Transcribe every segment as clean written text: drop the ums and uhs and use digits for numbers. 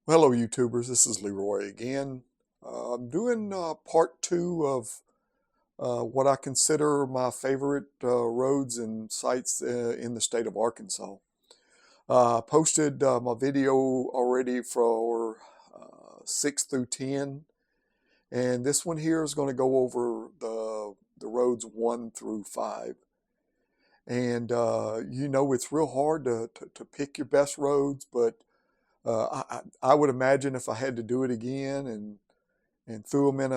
Hello, YouTubers. This is Leroy again. I'm doing part two of what I consider my favorite roads and sites in the state of Arkansas. I posted my video already for 6 through 10, and this one here is going to go over the roads 1 through 5. And it's real hard to pick your best roads, but I would imagine if I had to do it again and threw them in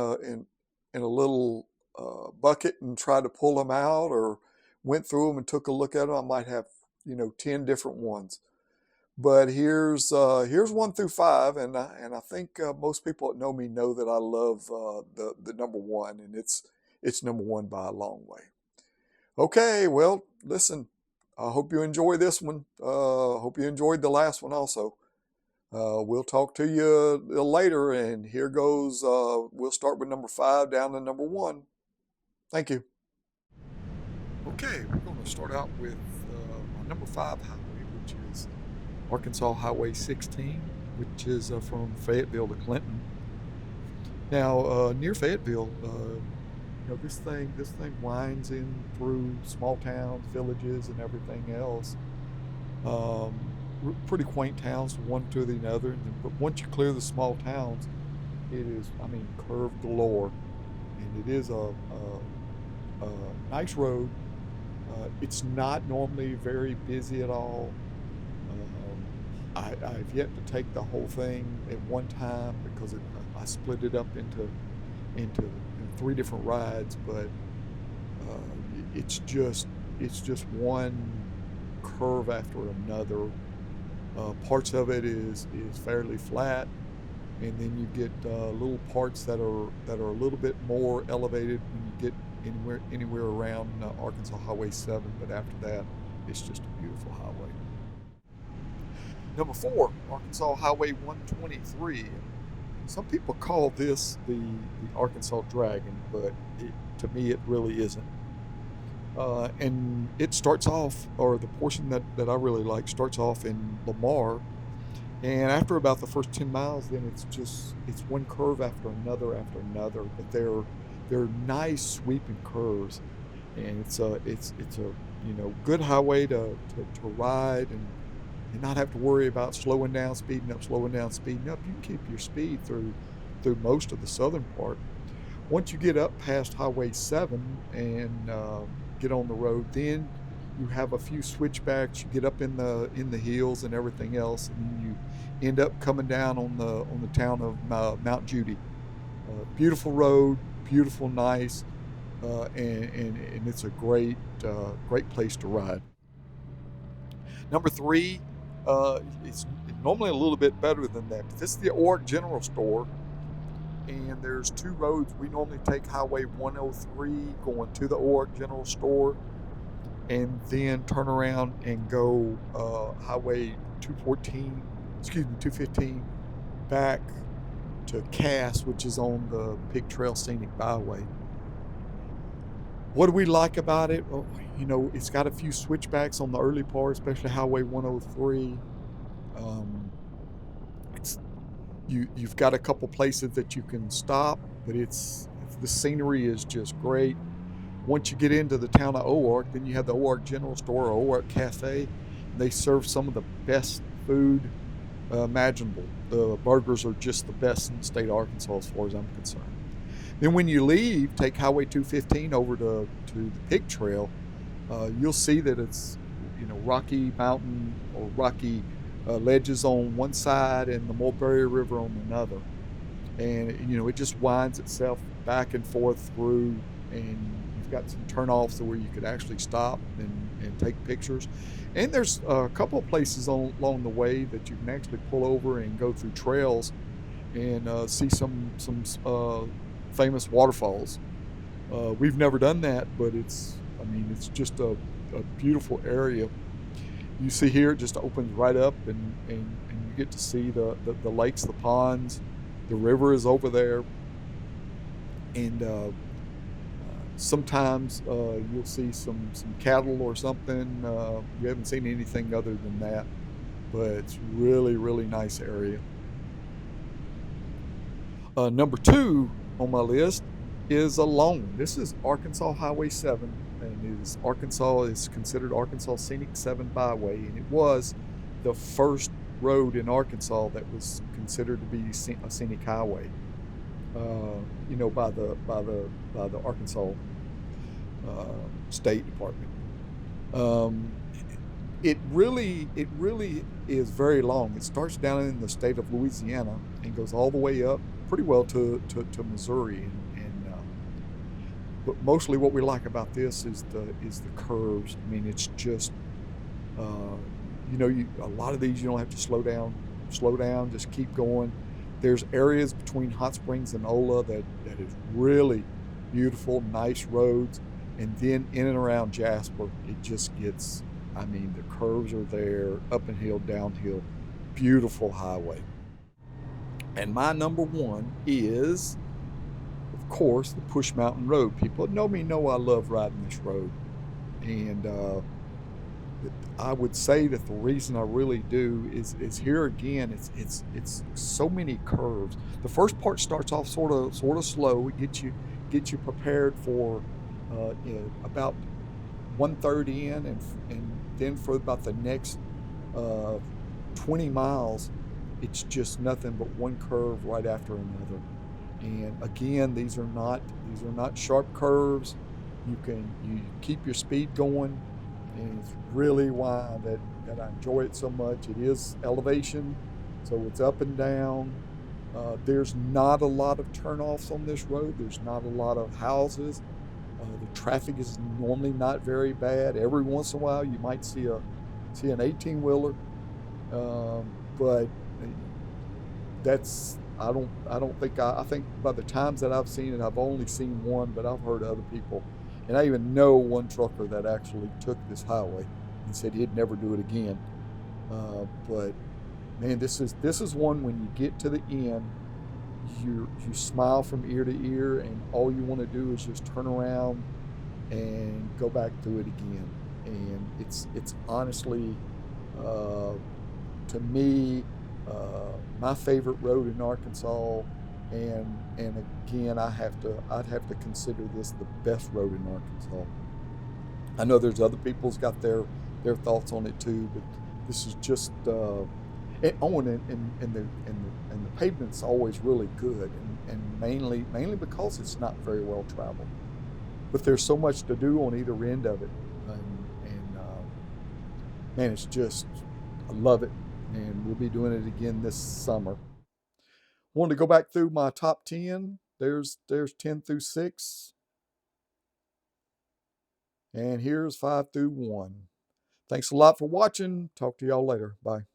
a little bucket and tried to pull them out, or went through them and took a look at them, I might have 10 different ones. But here's 1 through 5, and I think most people that know me know that I love the number one, and it's number one by a long way. Okay, well, listen, I hope you enjoy this one. Hope you enjoyed the last one also. We'll talk to you later, and here goes. We'll start with number 5 down to number 1. Thank you. Okay, we're going to start out with my number 5 highway, which is Arkansas Highway 16, which is from Fayetteville to Clinton. Now, near Fayetteville, this thing winds in through small towns, villages, and everything else. Pretty quaint towns, one to the other. But once you clear the small towns, it is, curve galore, and it is a nice road. It's not normally very busy at all. I've yet to take the whole thing at one time because I split it up into 3 different rides, but it's just one curve after another. Parts of it is fairly flat, and then you get little parts that are a little bit more elevated when you get anywhere around Arkansas Highway 7. But after that, it's just a beautiful highway. Number 4, Arkansas Highway 123. Some people call this the Arkansas Dragon, but to me it really isn't. And it starts off, or the portion that I really like starts off in Lamar, and after about the first 10 miles, then it's one curve after another. But they're nice sweeping curves, and it's a good highway to ride and not have to worry about slowing down, speeding up, slowing down, speeding up. You can keep your speed through most of the southern part. Once you get up past Highway 7 and get on the road, then you have a few switchbacks. You get up in the hills and everything else, and you end up coming down on the town of Mount Judy. Beautiful road, beautiful, nice, and it's a great place to ride. Number 3, it's normally a little bit better than that, but this is the Ozark General Store. And there's 2 roads. We normally take Highway 103 going to the Ozark General Store, and then turn around and go Highway 215 back to Cass, which is on the Pig Trail Scenic Byway. What do we like about it? Well, it's got a few switchbacks on the early part, especially Highway 103. You've got a couple places that you can stop, but the scenery is just great. Once you get into the town of Ozark, then you have the Ozark General Store or Ozark Cafe. They serve some of the best food imaginable. The burgers are just the best in the state of Arkansas as far as I'm concerned. Then when you leave, take Highway 215 over to the Pig Trail. You'll see that it's rocky mountain or rocky ledges on one side and the Mulberry River on another, and it just winds itself back and forth through, and you've got some turnoffs where you could actually stop and take pictures. And there's a couple of places along the way that you can actually pull over and go through trails and see some famous waterfalls. We've never done that, but it's just a beautiful area. You see here, it just opens right up, and you get to see the lakes, the ponds. The river is over there, and sometimes you'll see some cattle or something. You haven't seen anything other than that, but it's really, really nice area. Number two on my list is alone. This is Arkansas Highway 7, and Arkansas is considered Arkansas Scenic 7 Byway, and it was the first road in Arkansas that was considered to be a scenic highway. By the Arkansas State Department. Um, it really is very long. It starts down in the state of Louisiana and goes all the way up pretty well to Missouri, and but mostly what we like about this is the curves. I mean, it's just uh, a lot of these you don't have to slow down, just keep going. There's areas between Hot Springs and Ola that is really beautiful, nice roads, and then in and around Jasper, it just gets. I mean, the curves are there, up and hill, downhill, beautiful highway. And my number one is, of course, the Push Mountain Road. People that know me know I love riding this road, and I would say that the reason I really do is here again. It's so many curves. The first part starts off sort of slow. It gets you prepared for about 1/3 in, and then for about the next uh, 20 miles, it's just nothing but one curve right after another. And again, these are not sharp curves. You keep your speed going, and it's really why that I enjoy it so much. It is elevation, so it's up and down. There's not a lot of turnoffs on this road. There's not a lot of houses. The traffic is normally not very bad. Every once in a while, you might see an 18-wheeler, but that's I don't think I think by the times that I've seen it, I've only seen one, but I've heard other people, and I even know one trucker that actually took this highway and said he'd never do it again. But man, this is one when you get to the end, you smile from ear to ear, and all you want to do is just turn around and go back through it again. And it's honestly, uh, to me, my favorite road in Arkansas. And again, I'd have to consider this the best road in Arkansas. I know there's other people's got their thoughts on it too, but this is just and the pavement's always really good, and mainly because it's not very well traveled. But there's so much to do on either end of it, and man, it's just I love it, and we'll be doing it again this summer. Wanted to go back through my top 10. There's 10 through 6, and here's 5 through 1. Thanks a lot for watching. Talk to y'all later. Bye.